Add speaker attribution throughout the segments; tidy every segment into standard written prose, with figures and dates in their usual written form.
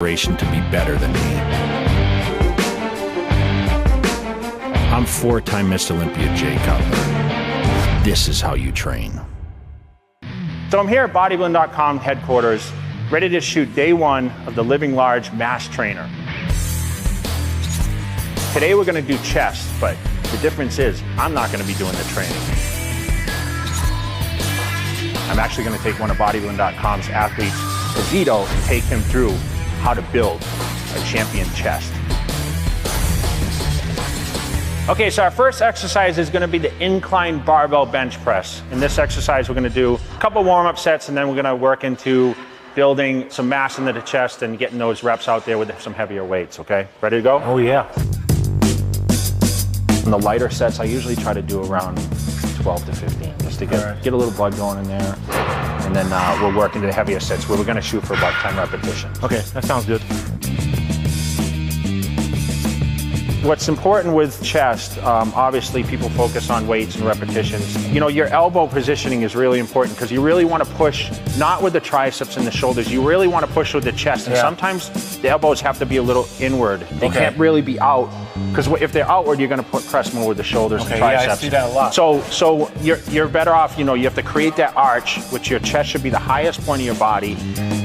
Speaker 1: To be better than me. I'm four-time Mr. Olympia Jay Cutler. This is how you train.
Speaker 2: So I'm here at bodybuilding.com headquarters, ready to shoot day one of the Living Large Mass Trainer. Today we're going to do chest, but the difference is I'm not going to be doing the training. I'm actually going to take one of bodybuilding.com's athletes, Vito, and take him through how to build a champion chest. Okay, so our first exercise is going to be the incline barbell bench press. In this exercise, we're going to do a couple warm-up sets, and then we're going to work into building some mass into the chest and getting those reps out there with some heavier weights, okay? Ready to go?
Speaker 3: Oh, yeah.
Speaker 2: In the lighter sets, I usually try to do around 12 to 15, just to get a little blood going in there. And then we'll work into the heavier sets where we're going to shoot for about 10 repetitions.
Speaker 3: Okay, that sounds good.
Speaker 2: What's important with chest, obviously people focus on weights and repetitions. You know, your elbow positioning is really important because you really want to push, not with the triceps and the shoulders, you really want to push with the chest. And sometimes the elbows have to be a little inward. They can't really be out, because if they're outward, you're going to press more with the shoulders and triceps.
Speaker 3: Yeah, I see that a lot.
Speaker 2: So you're better off, you know, you have to create that arch, which your chest should be the highest point of your body,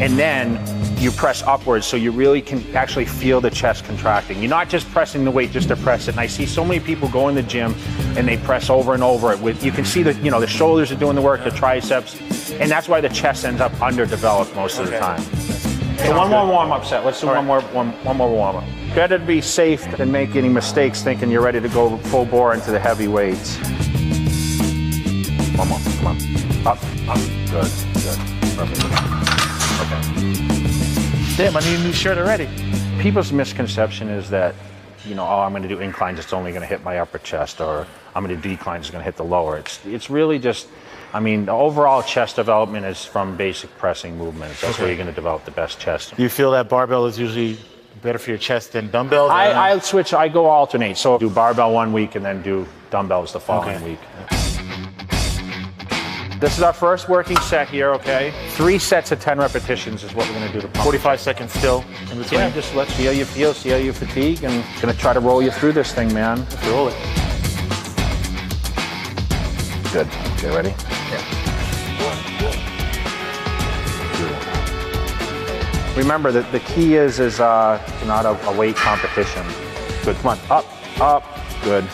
Speaker 2: and then you press upwards so you really can actually feel the chest contracting. You're not just pressing the weight just to press it. And I see so many people go in the gym and they press over and over it. You can see that, you know, the shoulders are doing the work, the triceps, and that's why the chest ends up underdeveloped most of the time. So one more warm-up set. Let's do one more warm-up. Better to be safe than make any mistakes thinking you're ready to go full bore into the heavy weights. One more, come on. Up. Good. Perfect. Okay.
Speaker 3: Damn, I need a new shirt already.
Speaker 2: People's misconception is that, you know, oh, I'm going to do inclines, it's only going to hit my upper chest, or I'm going to do declines, it's going to hit the lower. It's really just, I mean, the overall chest development is from basic pressing movements. That's where you're going to develop the best chest.
Speaker 3: Do you feel that barbell is usually better for your chest than dumbbells?
Speaker 2: I switch, I go alternate. So do barbell one week and then do dumbbells the following week. This is our first working set here, okay? 3 sets of 10 repetitions is what we're gonna do to pump.
Speaker 3: 45 seconds still in between.
Speaker 2: Yeah, just let's see how you feel, see how you fatigue, and gonna try to roll you through this thing, man.
Speaker 3: Let's roll it.
Speaker 2: Good, okay, ready?
Speaker 3: Yeah.
Speaker 2: Remember that the key is not a weight competition. Good, come on, up, good.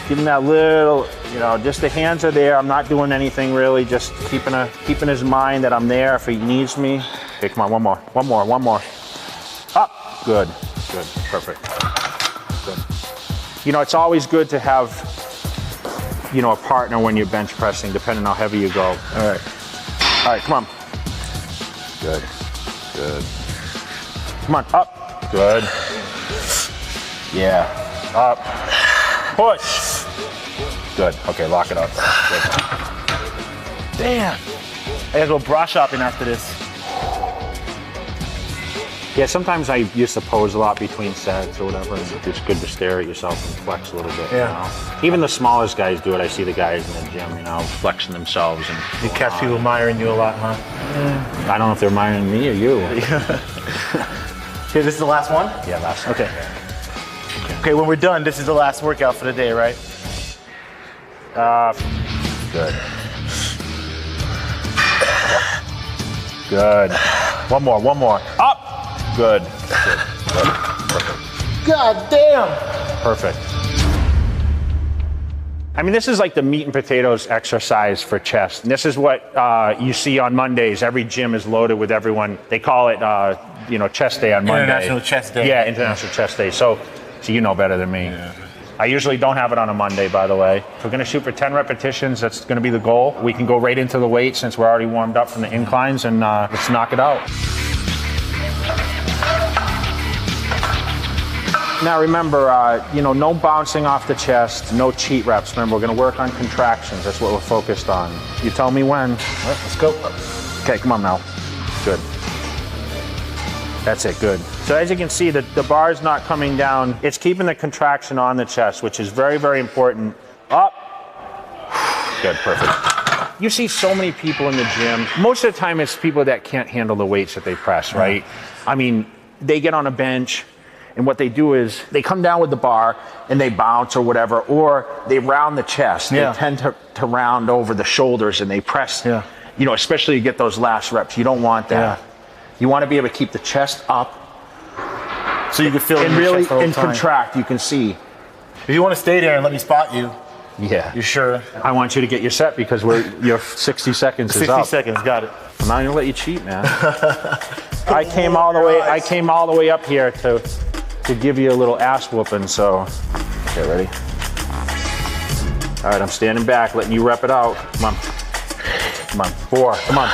Speaker 2: Give him that little, you know, just the hands are there. I'm not doing anything really, just keeping his mind that I'm there if he needs me. Okay, come on, one more. Up, good, perfect. Good. You know, it's always good to have, you know, a partner when you're bench pressing, depending on how heavy you go. All right, come on. Good. Come on, up, good. Yeah, up, push. Good, okay, lock it up. Good.
Speaker 3: Damn. I gotta go bra shopping after this.
Speaker 2: Yeah, sometimes I used to pose a lot between sets or whatever, and it's good to stare at yourself and flex a little bit, you know? Even the smallest guys do it. I see the guys in the gym, you know, flexing themselves. And
Speaker 3: you catch people admiring you a lot, huh?
Speaker 2: I don't know if they're admiring me or you.
Speaker 3: Okay, this is the last one?
Speaker 2: Yeah, last one.
Speaker 3: Okay, when we're done, this is the last workout for the day, right?
Speaker 2: Good. Good. One more. Up. Good. Perfect.
Speaker 3: God damn.
Speaker 2: Perfect. I mean, this is like the meat and potatoes exercise for chest. And this is what you see on Mondays. Every gym is loaded with everyone. They call it, you know, chest day on Monday.
Speaker 3: International Chest Day.
Speaker 2: Yeah, International Chest Day. So you know better than me. Yeah. I usually don't have it on a Monday, by the way. If we're gonna shoot for 10 repetitions, that's gonna be the goal. We can go right into the weight since we're already warmed up from the inclines, and let's knock it out. Now remember, you know, no bouncing off the chest, no cheat reps. Remember, we're gonna work on contractions. That's what we're focused on. You tell me when. All right, let's go. Okay, come on now. Good. That's it, good. So as you can see, the bar's not coming down. It's keeping the contraction on the chest, which is very, very important. Up. Good, perfect. You see so many people in the gym. Most of the time, it's people that can't handle the weights that they press, right? I mean, they get on a bench, and what they do is they come down with the bar and they bounce or whatever, or they round the chest.
Speaker 3: Yeah.
Speaker 2: They tend to round over the shoulders and they press,
Speaker 3: Yeah.
Speaker 2: you know, especially to get those last reps. You don't want that.
Speaker 3: Yeah.
Speaker 2: You want to be able to keep the chest up
Speaker 3: So you can feel
Speaker 2: and
Speaker 3: your
Speaker 2: really
Speaker 3: chest the whole
Speaker 2: and
Speaker 3: time.
Speaker 2: contract. You can see.
Speaker 3: If you want to stay there and let me spot you,
Speaker 2: Yeah.
Speaker 3: you sure?
Speaker 2: I want you to get your set because your 60 seconds is
Speaker 3: 60
Speaker 2: up.
Speaker 3: seconds, got it.
Speaker 2: I'm not gonna let you cheat, man. I came all the way up here to give you a little ass whooping, so. Okay, ready? All right, I'm standing back, letting you rep it out. Come on. Come on. 4, come on.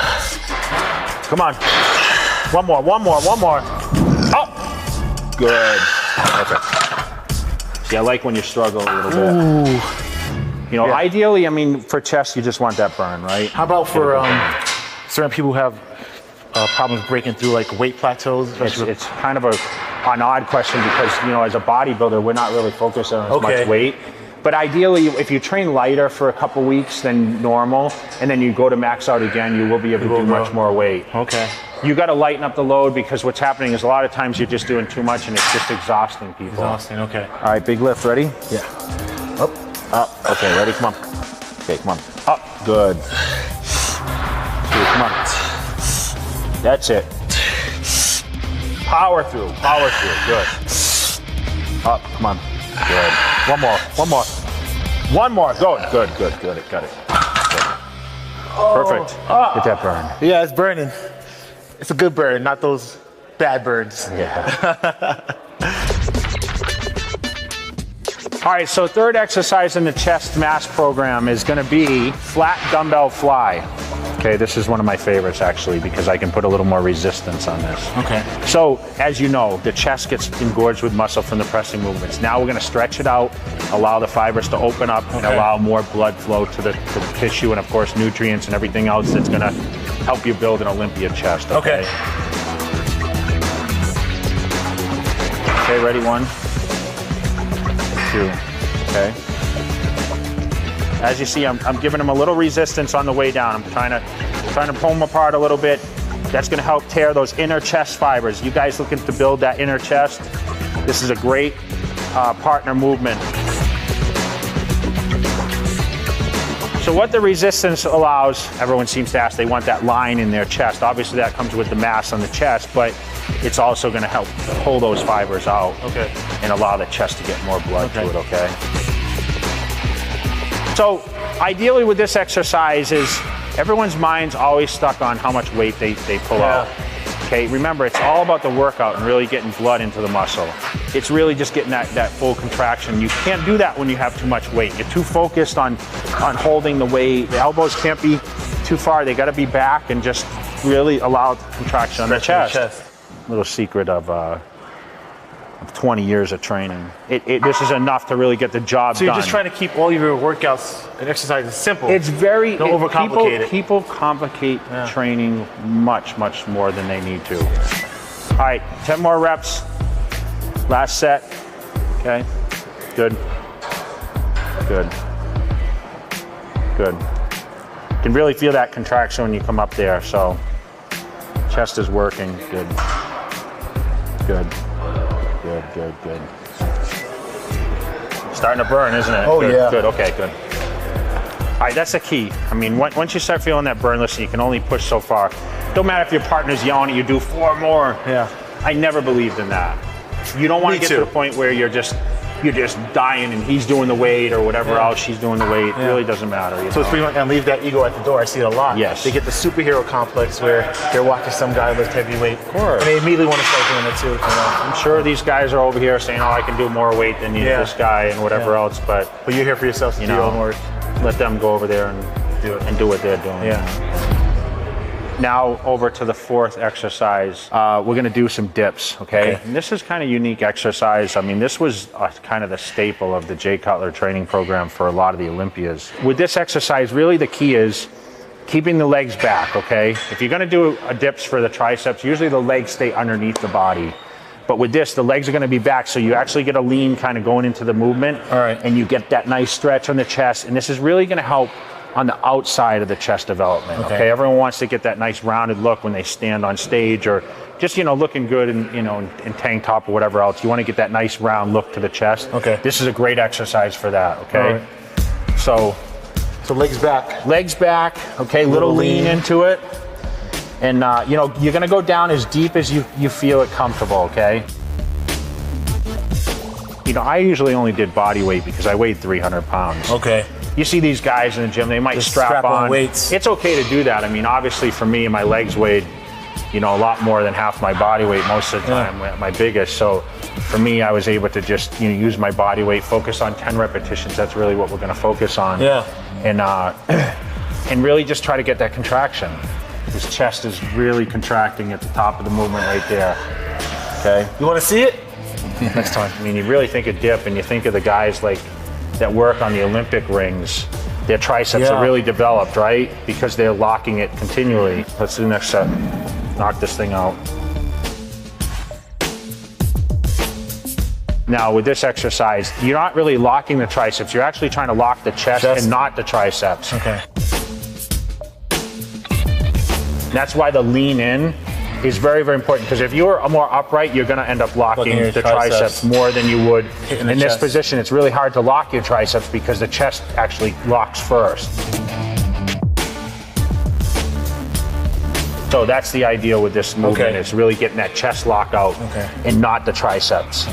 Speaker 2: Come on. One more. Oh! Good. Perfect. See, I like when you struggle a little bit.
Speaker 3: Ooh.
Speaker 2: You know, ideally, I mean, for chest, you just want that burn, right?
Speaker 3: How about for certain people who have problems breaking through like weight plateaus?
Speaker 2: It's kind of an odd question because, you know, as a bodybuilder, we're not really focused on as much weight. But ideally, if you train lighter for a couple weeks than normal, and then you go to max out again, you will be able to do much more weight.
Speaker 3: Okay.
Speaker 2: You got to lighten up the load because what's happening is a lot of times you're just doing too much and it's just exhausting people.
Speaker 3: Exhausting, okay.
Speaker 2: All right, big lift, ready?
Speaker 3: Yeah.
Speaker 2: Up. Okay, ready? Come on. Okay, come on. Up. Good. Okay, come on. That's it. Power through. Good. Up. Come on. Good. One more. Go. Good. Got it. Perfect. Get that burn.
Speaker 3: Yeah, it's burning. It's a good burn, not those bad burns.
Speaker 2: Yeah. All right, so third exercise in the chest mass program is going to be flat dumbbell fly. Okay, this is one of my favorites actually because I can put a little more resistance on this.
Speaker 3: Okay.
Speaker 2: So, as you know, the chest gets engorged with muscle from the pressing movements. Now we're going to stretch it out, allow the fibers to open up and allow more blood flow to the tissue and, of course, nutrients and everything else that's going to help you build an Olympia chest. Okay, ready? 1, 2. Okay. As you see, I'm giving them a little resistance on the way down. I'm trying to pull them apart a little bit. That's going to help tear those inner chest fibers. You guys looking to build that inner chest? This is a great partner movement. So what the resistance allows, everyone seems to ask, they want that line in their chest. Obviously that comes with the mass on the chest, but it's also going to help pull those fibers out and allow the chest to get more blood to it, okay? So ideally with this exercise is everyone's mind's always stuck on how much weight they pull out. Okay, remember it's all about the workout and really getting blood into the muscle. It's really just getting that full contraction. You can't do that when you have too much weight. You're too focused on holding the weight. The elbows can't be too far. They got to be back and just really allow contraction on the chest. Little secret of 20 years of training. This is enough to really get the job done.
Speaker 3: So you're just trying to keep all of your workouts and exercises simple.
Speaker 2: It's very
Speaker 3: Don't overcomplicate it.
Speaker 2: People complicate training much more than they need to. All right, 10 more reps. Last set. Okay. Good. You can really feel that contraction when you come up there. So chest is working. Good. Starting to burn, isn't it?
Speaker 3: Oh, yeah.
Speaker 2: Good. Okay, good. All right, that's the key. I mean, once you start feeling that burn, listen, you can only push so far. Don't matter if your partner's yelling at you, do 4 more.
Speaker 3: Yeah.
Speaker 2: I never believed in that. You don't want to get to the point where you're just dying and he's doing the weight or whatever else she's doing the weight. It really doesn't matter.
Speaker 3: So it's pretty much gonna leave that ego at the door. I see it a lot.
Speaker 2: Yes.
Speaker 3: They get the superhero complex where they're watching some guy lift heavyweight. Of course. And they immediately want to start doing it too. You know?
Speaker 2: I'm sure these guys are over here saying, oh, I can do more weight than this guy and whatever else, but
Speaker 3: you're here for yourself to do your own work.
Speaker 2: Let them go over there and do what they're doing.
Speaker 3: Yeah.
Speaker 2: Now over to the fourth exercise. We're gonna do some dips, okay? And this is kind of unique exercise. I mean, this was kind of the staple of the Jay Cutler training program for a lot of the Olympias. With this exercise, really the key is keeping the legs back, okay? If you're gonna do a dips for the triceps, usually the legs stay underneath the body. But with this, the legs are gonna be back, so you actually get a lean kind of going into the movement.
Speaker 3: All right.
Speaker 2: And you get that nice stretch on the chest, and this is really gonna help on the outside of the chest development. Okay. Everyone wants to get that nice rounded look when they stand on stage, or just, you know, looking good in, you know, in tank top or whatever else. You want to get that nice round look to the chest.
Speaker 3: Okay.
Speaker 2: This is a great exercise for that. Okay. Right. So
Speaker 3: legs back.
Speaker 2: Legs back. Okay. Little lean into it. And, you know, you're going to go down as deep as you feel it comfortable. Okay. You know, I usually only did body weight because I weighed 300 pounds.
Speaker 3: Okay.
Speaker 2: You see these guys in the gym, they might
Speaker 3: Just
Speaker 2: strap on
Speaker 3: weights.
Speaker 2: It's okay to do that. I mean, obviously for me, my legs weighed, you know, a lot more than half my body weight most of the time at my biggest. So for me, I was able to just, you know, use my body weight, focus on 10 repetitions. That's really what we're going to focus on.
Speaker 3: Yeah.
Speaker 2: And really just try to get that contraction. His chest is really contracting at the top of the movement right there. Okay.
Speaker 3: You want to see it? Next time.
Speaker 2: I mean, you really think of dip, and you think of the guys like that work on the Olympic rings. Their triceps are really developed, right? Because they're locking it continually. Let's do the next set. Knock this thing out. Now with this exercise, you're not really locking the triceps. You're actually trying to lock the chest. And not the triceps.
Speaker 3: Okay.
Speaker 2: That's why the lean in is very, very important, because if you're more upright, you're going to end up locking the triceps more than you would in this position. It's really hard to lock your triceps because the chest actually locks first. So that's the idea with this movement, is really getting that chest lock out and not the triceps.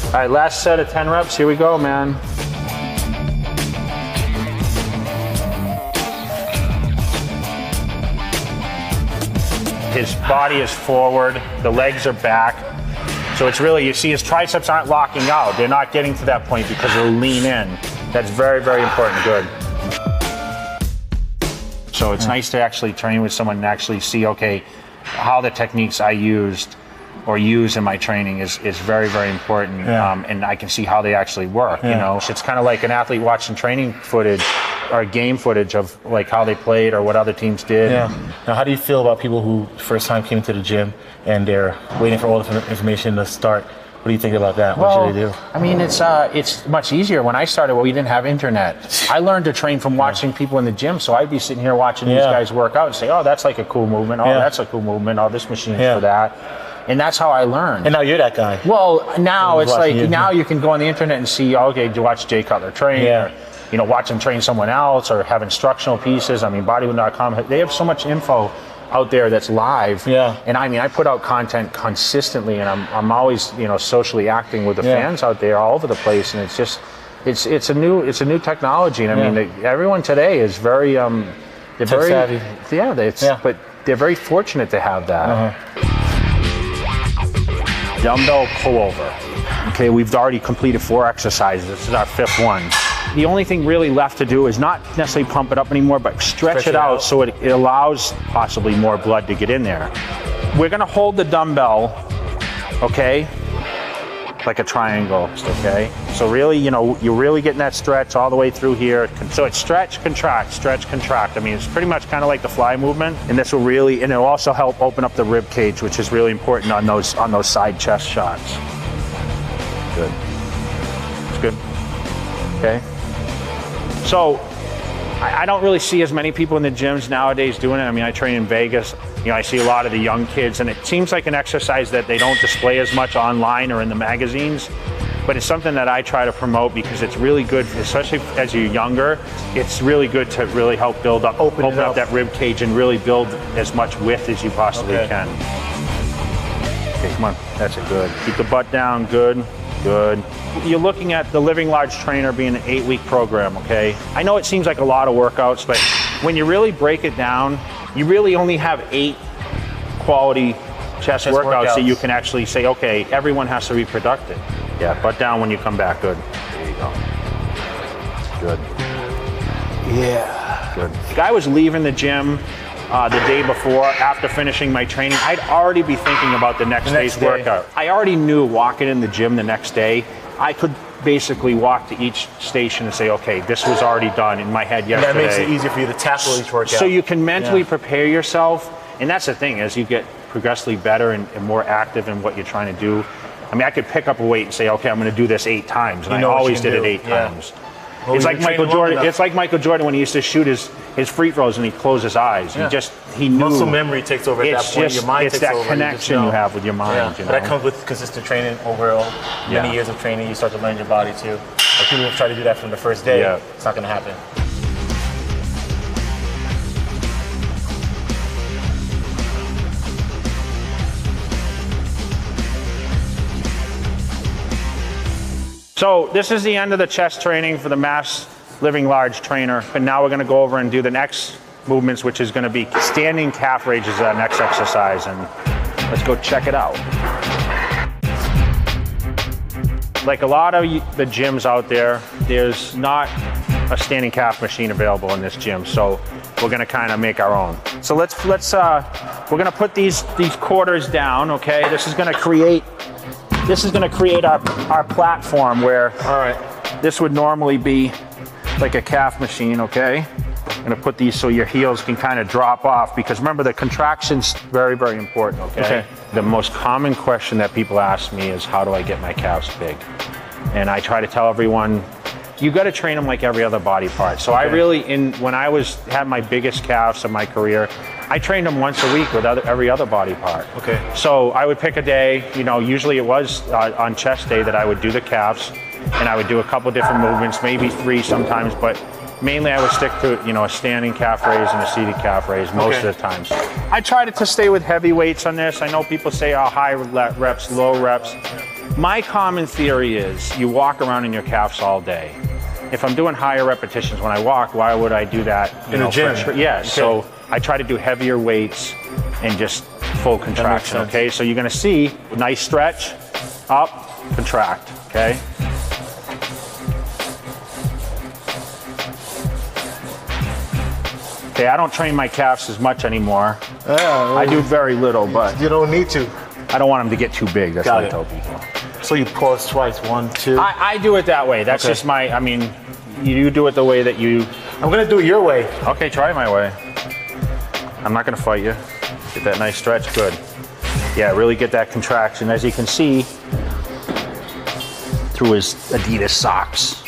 Speaker 2: All right, last set of 10 reps. Here we go, man. His body is forward, the legs are back. So it's really, you see his triceps aren't locking out. They're not getting to that point because they'll lean in. That's very, very important. Good. So it's nice to actually train with someone and actually see, okay, how the techniques I used or use in my training is very, very important. And I can see how they actually work, you know. It's kind of like an athlete watching training footage or game footage of like how they played or what other teams did.
Speaker 3: Yeah. Now, how do you feel about people who first time came into the gym and they're waiting for all the information to start? What do you think about that? What should they do?
Speaker 2: I mean, it's much easier. When I started, we didn't have internet. I learned to train from watching people in the gym, so I'd be sitting here watching these guys work out and say, oh, that's like a cool movement. Oh, that's a cool movement. Oh, this machine's for that. And that's how I learned.
Speaker 3: And now you're that guy.
Speaker 2: Well, now it's like, now you can go on the internet and see, okay, do you watch Jay Cutler train? Or, you know, watch him train someone else, or have instructional pieces. I mean, bodybuilding.com, they have so much info out there that's live. And I mean, I put out content consistently, and I'm always, you know, socially acting with the fans out there all over the place. And it's just, it's a new technology. And I mean, everyone today is very, they're very savvy. But they're very fortunate to have that. Dumbbell pull over. Okay, we've already completed 4 exercises. This is our 5th one. The only thing really left to do is not necessarily pump it up anymore, but stretch it out so it allows possibly more blood to get in there. We're gonna hold the dumbbell, okay, like a triangle, okay? So really, you know, you're really getting that stretch all the way through here. So it's stretch, contract, stretch, contract. I mean, it's pretty much kind of like the fly movement, and this will really, and it'll also help open up the rib cage, which is really important on those side chest shots. Good. It's good. Okay. So I don't really see as many people in the gyms nowadays doing it. I mean, I train in Vegas. You know, I see a lot of the young kids, and it seems like an exercise that they don't display as much online or in the magazines. But it's something that I try to promote because it's really good, especially as you're younger. It's really good to really help build up, open up that rib cage and really build as much width as you possibly can. Okay, come on. That's it. Good. Keep the butt down. Good. Good. You're looking at the Living Large Trainer being an 8-week program, okay? I know it seems like a lot of workouts, but when you really break it down, you really only have 8 quality chest workouts that you can actually say, okay, everyone has to be productive. Yeah, butt down when you come back. Good. There you go. Good. Yeah. Good. If I was leaving the gym the day before, after finishing my training, I'd already be thinking about the next day's workout. I already knew walking in the gym the next day, I could basically walk to each station and say, okay, this was already done in my head yesterday.
Speaker 3: And that makes it easier for you to tackle each workout.
Speaker 2: So you can mentally prepare yourself. And that's the thing, as you get progressively better and more active in what you're trying to do. I mean, I could pick up a weight and say, okay, I'm going to do this 8 times. And I always did it 8 times. It's like Michael Jordan. It's like Michael Jordan when he used to shoot his free throws and he'd close his eyes.
Speaker 3: Yeah.
Speaker 2: He knew.
Speaker 3: Muscle memory takes over at that point. Your mind
Speaker 2: it's
Speaker 3: takes
Speaker 2: that
Speaker 3: over.
Speaker 2: connection you have with your mind.
Speaker 3: Yeah.
Speaker 2: You
Speaker 3: But
Speaker 2: know?
Speaker 3: that comes with consistent training overall. Many years of training, you start to learn your body too. Like people who try to do that from the first day, it's not going to happen.
Speaker 2: So this is the end of the chest training for the Mass Living Large trainer. And now we're going to go over and do the next movements, which is going to be standing calf raises, our next exercise. And let's go check it out. Like a lot of the gyms out there, there's not a standing calf machine available in this gym. So we're going to kind of make our own. So we're going to put these quarters down. Okay. This is going to create our platform where this would normally be like a calf machine, okay? I'm gonna put these so your heels can kind of drop off, because remember, the contraction's very, very important, okay? The most common question that people ask me is, how do I get my calves big? And I try to tell everyone, you gotta train them like every other body part. So I really, when I had my biggest calves of my career, I trained them once a week with every other body part.
Speaker 3: Okay.
Speaker 2: So I would pick a day, usually it was on chest day that I would do the calves, and I would do a couple different movements, maybe 3 sometimes, but mainly I would stick to, a standing calf raise and a seated calf raise most of the times. I try to stay with heavy weights on this. I know people say, high reps, low reps. My common theory is you walk around in your calves all day. If I'm doing higher repetitions when I walk, why would I do that
Speaker 3: in the gym?
Speaker 2: So I try to do heavier weights and just full contraction, okay? So you're gonna see nice stretch, up, contract, okay? Okay, I don't train my calves as much anymore. I do very little, but
Speaker 3: you don't need to.
Speaker 2: I don't want them to get too big, that's what I tell people.
Speaker 3: So you pause twice, 1, 2.
Speaker 2: I do it that way. That's just you do it the way that you...
Speaker 3: I'm gonna do it your way.
Speaker 2: Okay, try my way. I'm not gonna fight you. Get that nice stretch, good. Yeah, really get that contraction. As you can see, through his Adidas socks.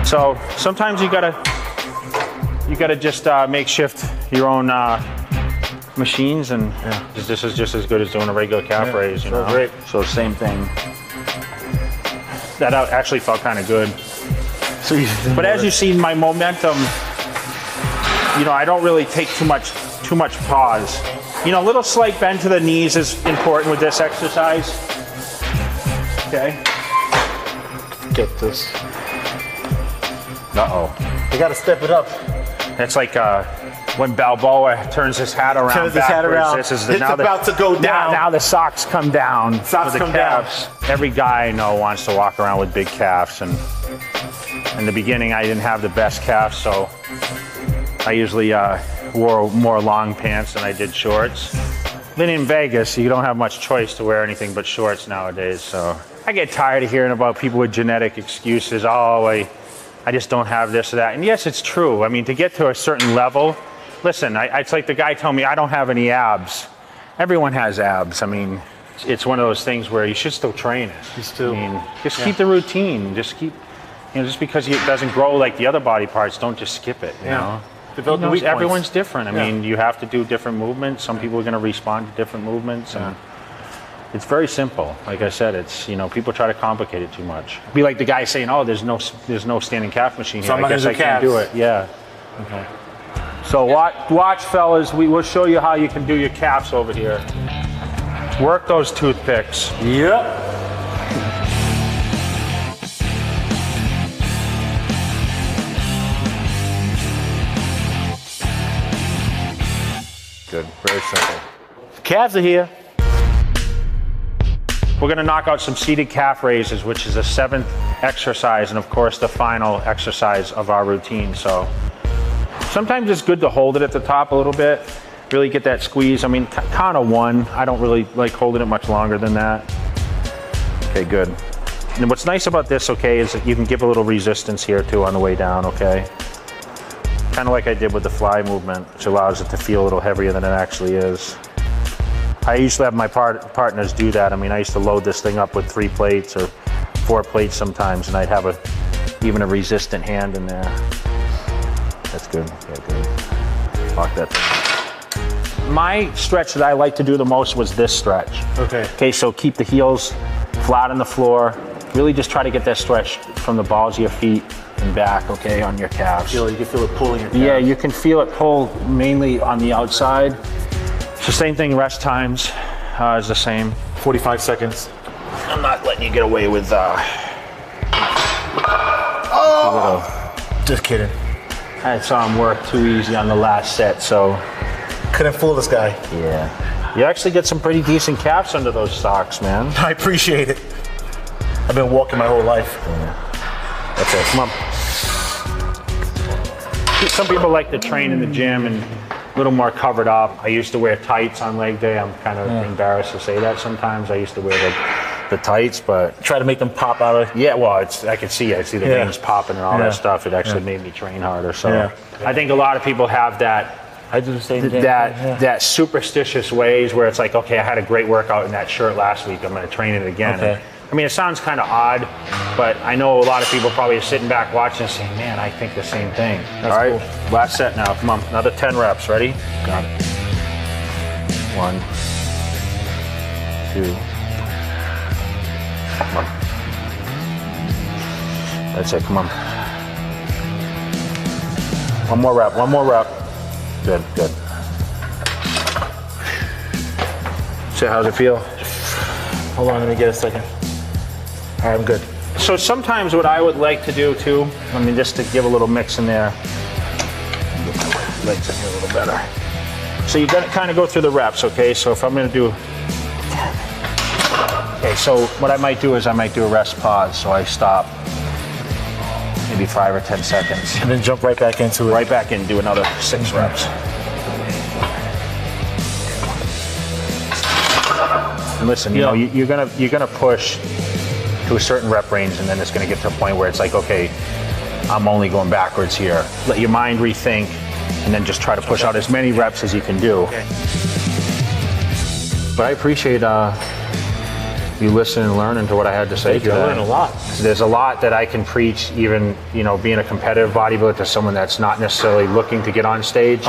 Speaker 2: So sometimes you gotta just makeshift your own machines, and this is just as good as doing a regular calf raise,
Speaker 3: Great.
Speaker 2: So same thing. That actually felt kind of good. But as you see, my momentum, I don't really take too much pause. A little slight bend to the knees is important with this exercise. Okay.
Speaker 3: Get this.
Speaker 2: Uh-oh.
Speaker 3: You gotta step it up.
Speaker 2: It's like when Balboa turns his hat around.
Speaker 3: Turns his hat around.
Speaker 2: This is
Speaker 3: it's about to go down.
Speaker 2: Now the socks come down.
Speaker 3: Socks come down.
Speaker 2: Every guy I know wants to walk around with big calves, and in the beginning I didn't have the best calves, so I usually wore more long pants than I did shorts. Then in Vegas, you don't have much choice to wear anything but shorts nowadays, so I get tired of hearing about people with genetic excuses. I just don't have this or that. And yes, it's true. I mean, to get to a certain level, listen, it's like the guy told me, I don't have any abs. Everyone has abs. I mean, it's one of those things where you should still train it. Just keep the routine. Just keep, just because it doesn't grow like the other body parts, don't just skip it, you know? Everyone's different. I mean, you have to do different movements. Some people are going to respond to different movements. And it's very simple. Like I said, it's, people try to complicate it too much. Be like the guy saying, there's no standing calf machine here. I guess I can't do it. Yeah. Okay. So watch, fellas. We will show you how you can do your calves over here. Work those toothpicks.
Speaker 3: Yep.
Speaker 2: Good. Very simple.
Speaker 3: Calves are here.
Speaker 2: We're going to knock out some seated calf raises, which is the 7th exercise, and of course the final exercise of our routine. So sometimes it's good to hold it at the top a little bit, really get that squeeze. I mean, count of 1. I don't really like holding it much longer than that. Okay, good. And what's nice about this, okay, is that you can give a little resistance here too on the way down, okay? Kind of like I did with the fly movement, which allows it to feel a little heavier than it actually is. I used to have my partners do that. I mean, I used to load this thing up with 3 plates or 4 plates sometimes, and I'd have even a resistant hand in there. That's good. Yeah, good. Lock that thing. My stretch that I like to do the most was this stretch.
Speaker 3: Okay.
Speaker 2: Okay, so keep the heels flat on the floor. Really just try to get that stretch from the balls of your feet and back, okay, on your calves.
Speaker 3: You can feel it pulling your calves.
Speaker 2: Yeah, you can feel it pull mainly on the outside. So same thing, rest times is the same.
Speaker 3: 45 seconds.
Speaker 2: I'm not letting you get away with
Speaker 3: Just kidding.
Speaker 2: I saw him work too easy on the last set, so.
Speaker 3: Couldn't fool this guy.
Speaker 2: Yeah. You actually get some pretty decent calves under those socks, man.
Speaker 3: I appreciate it. I've been walking my whole life.
Speaker 2: Yeah. That's it, come on. Some people like to train in the gym and a little more covered up. I used to wear tights on leg day. I'm kind of embarrassed to say that sometimes. I used to wear the tights, but
Speaker 3: try to make them pop out of.
Speaker 2: Yeah, well, I can see the veins popping and all that stuff. It actually made me train harder. So I think a lot of people have that.
Speaker 3: I do the same thing.
Speaker 2: That superstitious ways where it's like, okay, I had a great workout in that shirt last week. I'm going to train it again.
Speaker 3: Okay.
Speaker 2: I mean, it sounds kind of odd, but I know a lot of people probably are sitting back watching and saying, man, I think the same thing.
Speaker 3: That's
Speaker 2: all right,
Speaker 3: cool.
Speaker 2: Last set now. Come on, another 10 reps. Ready? Got it. 1, 2. Come on. That's it. Come on. One more rep. Good. So how's it feel?
Speaker 3: Hold on, let me get a second. All right, I'm good.
Speaker 2: So sometimes what I would like to do too, I mean, just to give a little mix in there, legs in here a little better. So you got to kind of go through the reps, okay? So if I'm going to do, okay, so what I might do is I might do a rest pause. So I stop, maybe 5 or 10 seconds.
Speaker 3: And then jump right back into it.
Speaker 2: Right back in, do another 6 reps. And listen, you know, you're gonna push to a certain rep range, and then it's gonna get to a point where it's like, okay, I'm only going backwards here. Let your mind rethink, and then just try to push out as many reps as you can do.
Speaker 3: Okay.
Speaker 2: But I appreciate you listening and learning to what I had to say today.
Speaker 3: I learned a lot.
Speaker 2: There's a lot that I can preach, even, you know, being a competitive bodybuilder, to someone that's not necessarily looking to get on stage.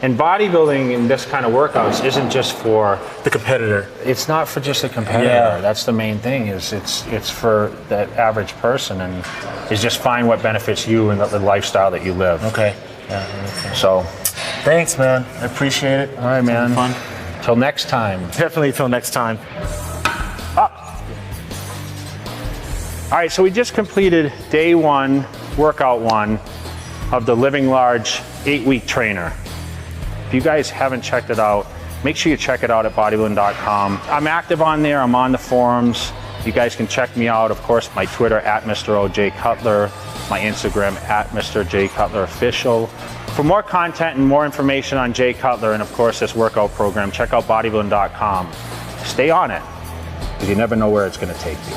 Speaker 2: And bodybuilding and this kind of workouts isn't just for
Speaker 3: the competitor.
Speaker 2: It's not for just a competitor.
Speaker 3: Yeah.
Speaker 2: That's the main thing. It's for that average person, and is just find what benefits you and the lifestyle that you live.
Speaker 3: Okay. Yeah.
Speaker 2: So,
Speaker 3: thanks, man. I appreciate it.
Speaker 2: All right, man.
Speaker 3: Fun.
Speaker 2: Till next time.
Speaker 3: Definitely till next time.
Speaker 2: Up. All right, so we just completed day 1, workout 1 of the Living Large 8-week trainer. If you guys haven't checked it out, make sure you check it out at bodybuilding.com. I'm active on there. I'm on the forums. You guys can check me out. Of course, my Twitter at Mr. O.J. Cutler, my Instagram at Mr. J. Cutler Official. For more content and more information on Jay Cutler and, of course, this workout program, check out bodybuilding.com. Stay on it, because you never know where it's going to take you.